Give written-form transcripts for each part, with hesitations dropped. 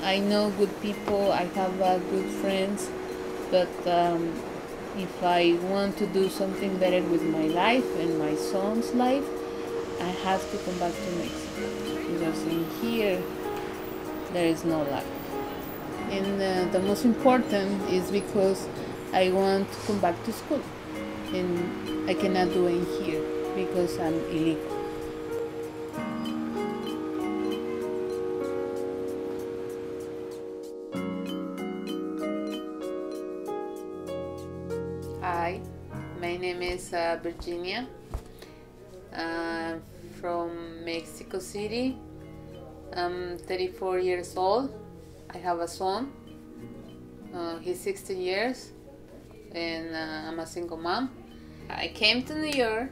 I know good people, I have good friends, but if I want to do something better with my life and my son's life, I have to come back to Mexico, because in here there is no life. And the most important is because I want to come back to school, and I cannot do it here because I'm illegal. Hi, my name is Virginia. I'm from Mexico City. I'm 34 years old. I have a son. He's 16 years, and I'm a single mom. I came to New York,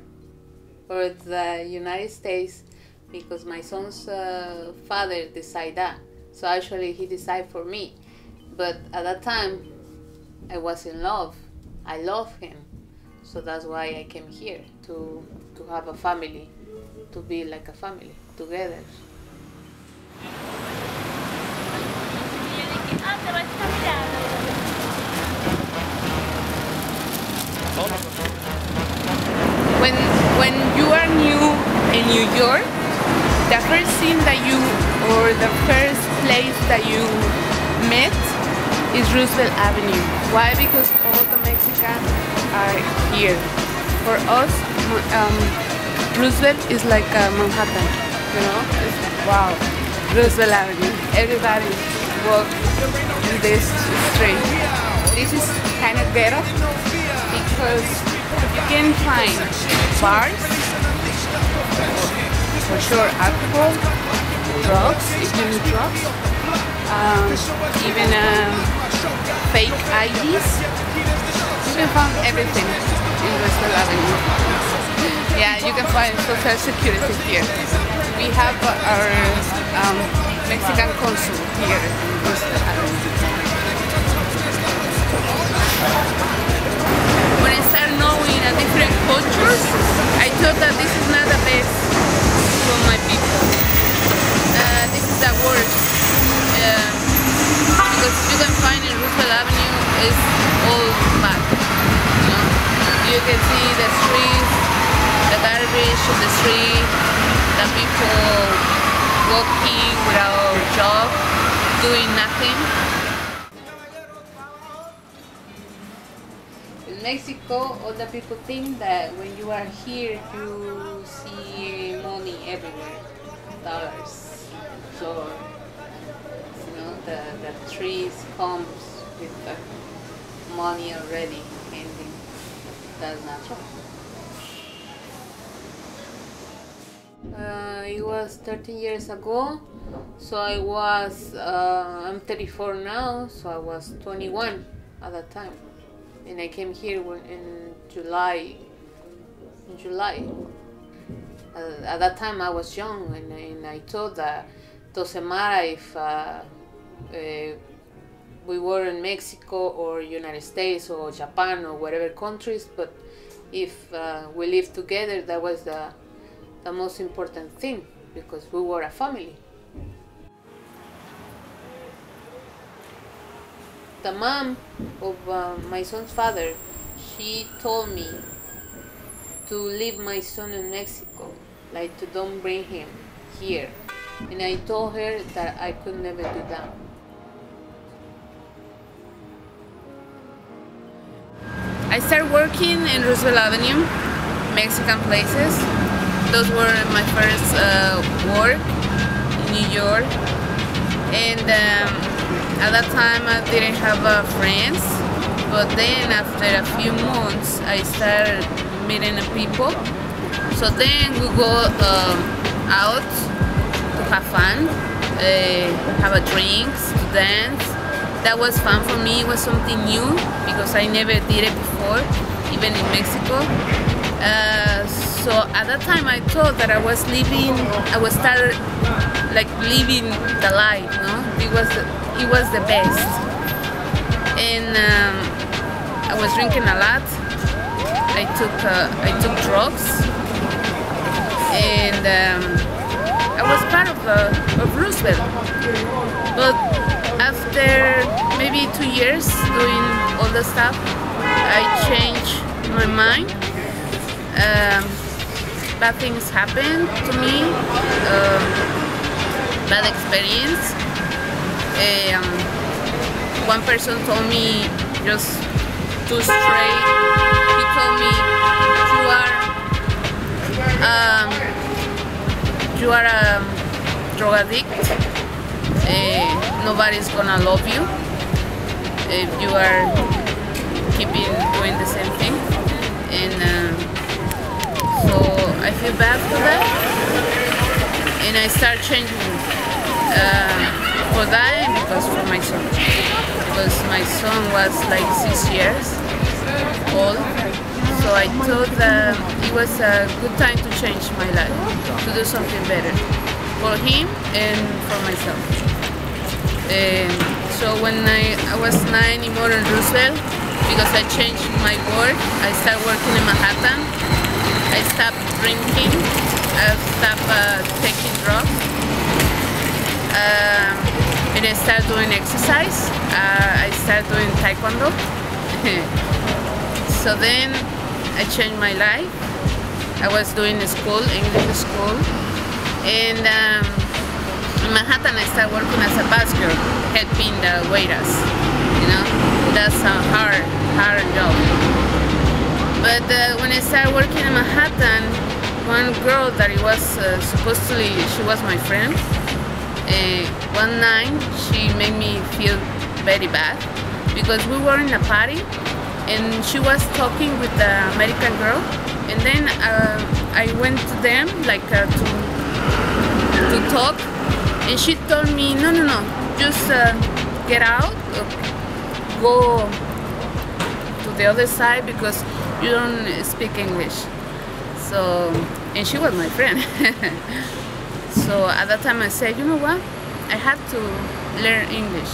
or the United States, because my son's father decided that. So actually he decided for me. But at that time, I was in love. I love him. So that's why I came here, to have a family, to be like a family, together. When you are new in New York, the first thing that or the first place that you met is Roosevelt Avenue. Why? Because all the Mexicans are here. For us, Roosevelt is like Manhattan, you know? Wow, Roosevelt Avenue. Everybody walks in this street. This is kind of ghetto because you can find bars, for sure alcohol, drugs, if you need drugs, even fake IDs. You can find everything in Roosevelt Avenue. Yeah, you can find social security here. We have our Mexican consul here in Roosevelt Avenue. When I started knowing different cultures, I thought that this is not the best for my people. This is the worst. Because you can find in Roosevelt Avenue is all bad. You know? You can see the streets, the garbage on the street, the people walking without job, doing nothing. In Mexico, all the people think that when you are here, you see money everywhere, dollars, floor. You know, the trees comes with the money already, and that's not true. It was 13 years ago, so I'm 34 now, so I was 21 at that time. And I came here in July. At that time I was young, and I thought that doesn't matter if we were in Mexico or United States or Japan or whatever countries, but if we lived together, that was the most important thing, because we were a family. The mom of my son's father, she told me to leave my son in Mexico, like to don't bring him here. And I told her that I could never do that. I started working in Roosevelt Avenue, Mexican places. Those were my first work in New York. And at that time I didn't have friends, but then after a few months I started meeting people. So then we go out to have fun, have a drinks, to dance. That was fun for me. It was something new because I never did it before, even in Mexico. So at that time I thought that I was living the life, no? It was the best. And I was drinking a lot. I took drugs, and I was part of Roosevelt. But after maybe 2 years doing all the stuff, I changed my mind. Bad things happened to me, bad experience. One person told me just too straight. He told me you are a drug addict. Nobody's gonna love you if you are keeping doing the same thing. And so I feel bad for that, and I start changing for that and because for my son. Because my son was like 6 years old, so I thought that it was a good time to change my life, to do something better for him and for myself. So when I was 9 in Modern Roosevelt, because I changed my work, I started working in Manhattan. I stopped drinking, I stopped taking drugs, and I started doing exercise. I started doing Taekwondo. So then I changed my life. I was doing school, English school, and in Manhattan I started working as a busker, helping the waiters. You know, that's a hard job. But when I started working in Manhattan, one girl that it was supposedly she was my friend. One night she made me feel very bad because we were in a party and she was talking with the American girl, and then I went to them like to talk, and she told me no, just get out, go to the other side because you don't speak English. So, and she was my friend. So at that time I said, you know what, I had to learn English.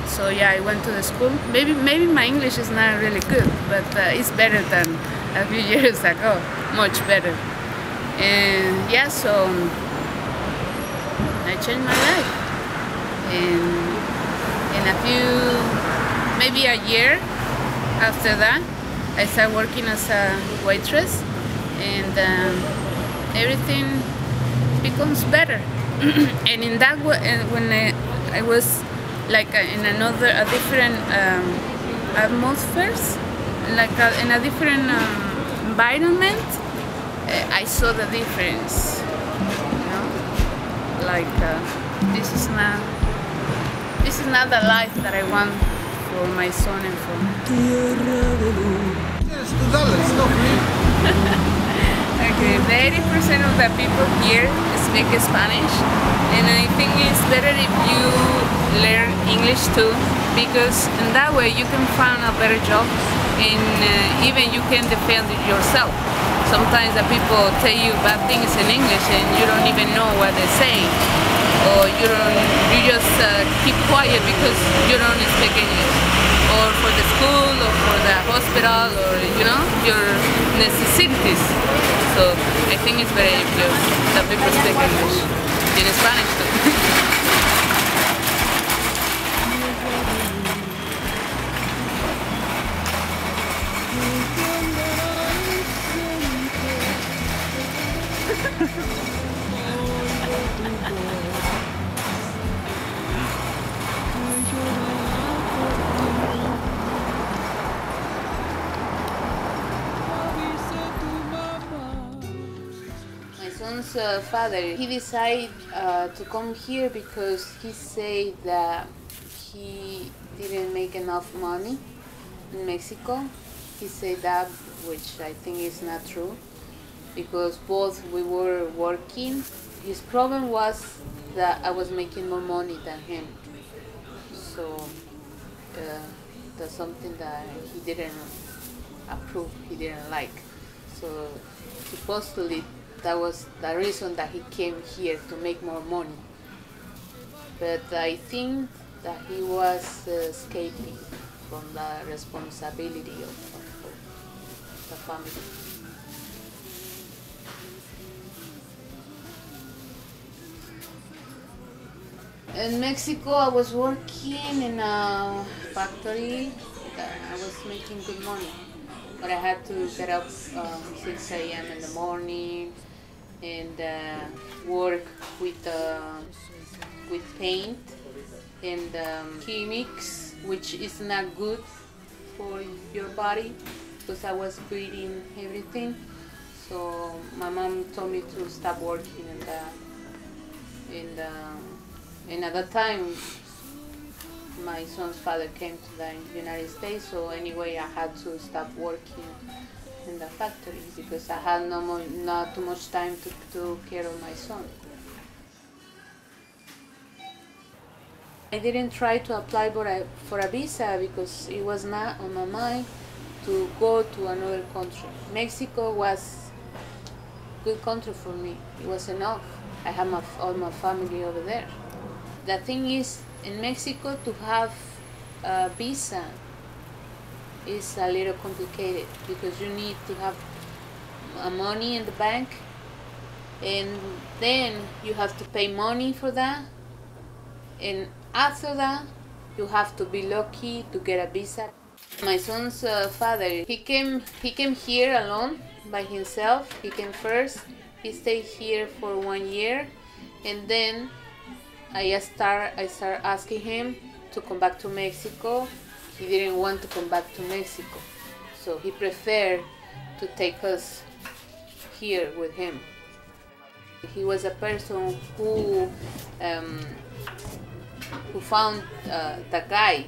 So yeah, I went to the school. Maybe my English is not really good, but it's better than a few years ago, much better. And yeah, so I changed my life. And in a few, maybe a year after that, I started working as a waitress, and everything becomes better. And in that way, when I was like in a different atmospheres, like in a different environment, I saw the difference. You know, like this is not the life that I want for my son and for me. Okay, 80% of the people here speak Spanish, and I think it's better if you learn English too, because in that way you can find a better job, and even you can defend yourself. Sometimes the people tell you bad things in English and you don't even know what they're saying, or you just keep quiet because you don't speak English, or for the school or for the hospital, or you know, your necessities. So I think it's better if the people speak English, in Spanish too. Father, he decided to come here because he said that he didn't make enough money in Mexico. He said that, which I think is not true, because both we were working. His problem was that I was making more money than him, so that's something that he didn't approve, he didn't like. So supposedly that was the reason that he came here, to make more money. But I think that he was escaping from the responsibility of the family. In Mexico, I was working in a factory. I was making good money, but I had to get up 6 a.m. in the morning and work with paint and chemics, which is not good for your body because I was breathing everything. So my mom told me to stop working and at that time my son's father came to the United States, so anyway I had to stop working in the factory because I had not too much time to care of my son. I didn't try to apply for a visa because it was not on my mind to go to another country. Mexico was a good country for me. It was enough. I have all my family over there. The thing is, in Mexico, to have a visa is a little complicated because you need to have money in the bank, and then you have to pay money for that, and after that you have to be lucky to get a visa. My son's father, he came here alone by himself. He came first. He stayed here for 1 year, and then I start asking him to come back to Mexico. He didn't want to come back to Mexico, so he preferred to take us here with him. He was a person who found the guy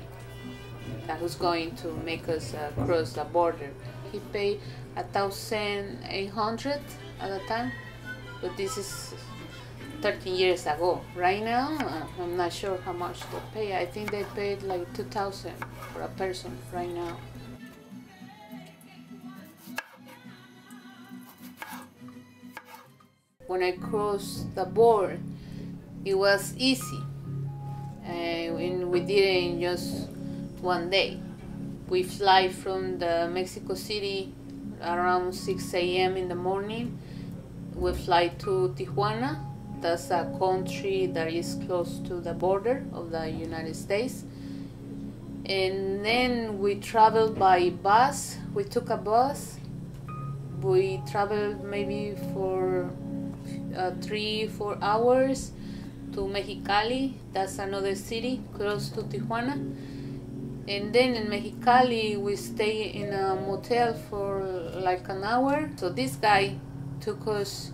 that was going to make us cross the border. He paid 1,800 at the time, but this is 13 years ago. Right now, I'm not sure how much they pay. I think they paid like 2,000 for a person right now. When I crossed the border, it was easy, and we did it in just 1 day. We fly from the Mexico City around 6 a.m. in the morning. We fly to Tijuana. That's a country that is close to the border of the United States. And then we traveled by bus. We took a bus. We traveled maybe for 3-4 hours to Mexicali. That's another city close to Tijuana. And then in Mexicali we stay in a motel for like an hour. So this guy took us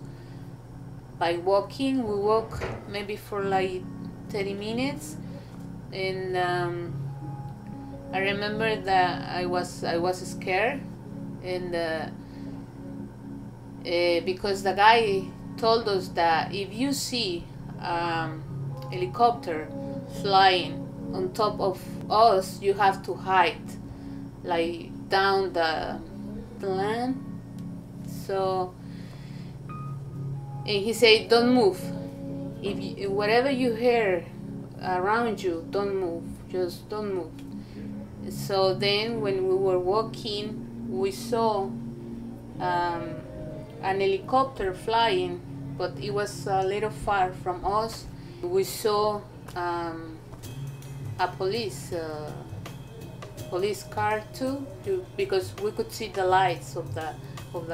by walking. We walk maybe for like 30 minutes, and I remember that I was scared, and because the guy told us that if you see helicopter flying on top of us, you have to hide, like down the land. So, and he said, don't move. If whatever you hear around you, don't move. Just don't move. So then, when we were walking, we saw an helicopter flying, but it was a little far from us. We saw a police car too, because we could see the lights of the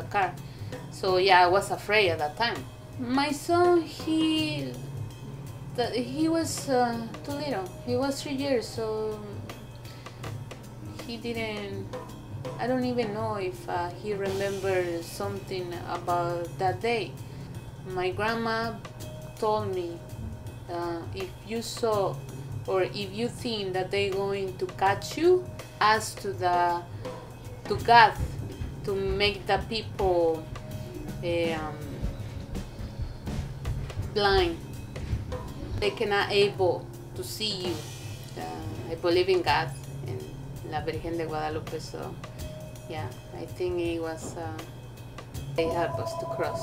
car. So yeah, I was afraid at that time. My son, he was too little. He was 3 years, so he didn't. I don't even know if he remembered something about that day. My grandma told me, if you saw or if you think that they're going to catch you, ask to God to make the people blind. They cannot able to see you. I believe in God and La Virgen de Guadalupe, so yeah, I think it was they helped us to cross.